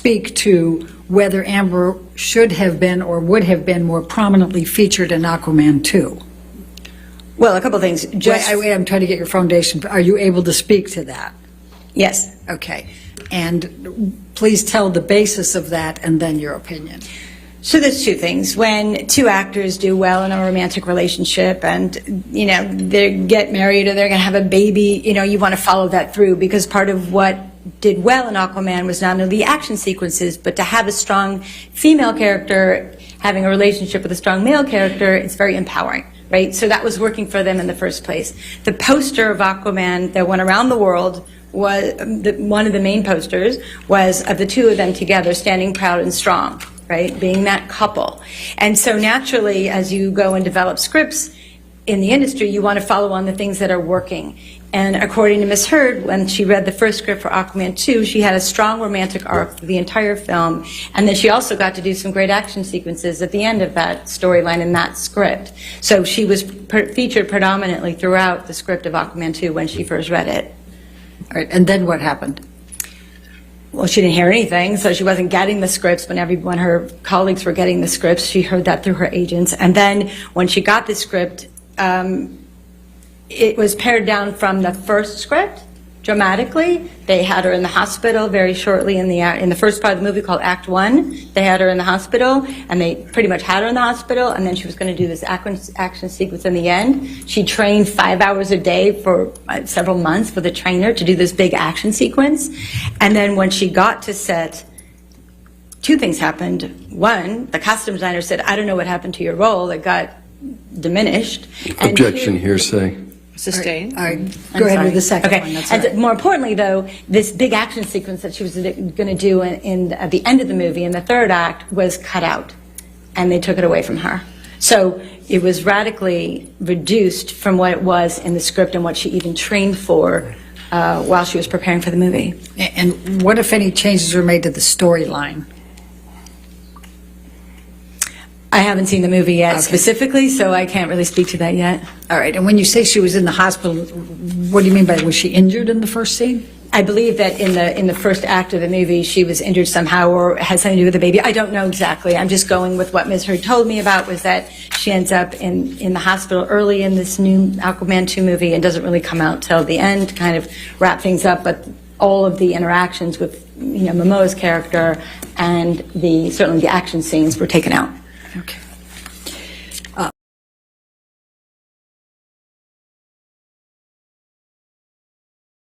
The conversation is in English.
speak to whether Amber should have been or would have been more prominently featured in Aquaman 2? Well, a couple of things. I'm trying to get your foundation. Are you able to speak to that? Yes. Okay. And please tell the basis of that and then your opinion. So there's two things. When two actors do well in a romantic relationship and, they get married or they're going to have a baby, you want to follow that through, because part of what did well in Aquaman was not only the action sequences, but to have a strong female character having a relationship with a strong male character, it's very empowering, right? So that was working for them in the first place. The poster of Aquaman that went around the world was, one of the main posters was of the two of them together standing proud and strong, right? Being that couple. And so naturally, as you go and develop scripts in the industry, you want to follow on the things that are working. And according to Ms. Heard, when she read the first script for Aquaman 2, she had a strong romantic arc for the entire film, and then she also got to do some great action sequences at the end of that storyline in that script. So she was featured predominantly throughout the script of Aquaman 2 when she first read it. All right, and then what happened? Well, she didn't hear anything, so she wasn't getting the scripts when her colleagues were getting the scripts. She heard that through her agents. And then when she got the script, it was pared down from the first script dramatically. They had her in the hospital very shortly in the first part of the movie called Act 1. They had her in the hospital, and they pretty much had her in the hospital, and then she was going to do this action sequence in the end. She trained 5 hours a day for several months with a trainer to do this big action sequence. And then when she got to set, two things happened. One, the costume designer said, "I don't know what happened to your role. It got diminished." And Objection, hearsay. Sustained. All right, go ahead with the second okay. one. That's And right. more importantly, though, this big action sequence that she was going to do at the end of the movie, in the third act, was cut out, and they took it away from her. So it was radically reduced from what it was in the script and what she even trained for while she was preparing for the movie. And what, if any, changes were made to the storyline? I haven't seen the movie yet Okay. specifically, so I can't really speak to that yet. All right, and when you say she was in the hospital, what do you mean by, was she injured in the first scene? I believe that in the first act of the movie, she was injured somehow or had something to do with the baby. I don't know exactly. I'm just going with what Ms. Heard told me about, was that she ends up in the hospital early in this new Aquaman 2 movie and doesn't really come out till the end to kind of wrap things up. But all of the interactions with Momoa's character and certainly the action scenes were taken out. Okay.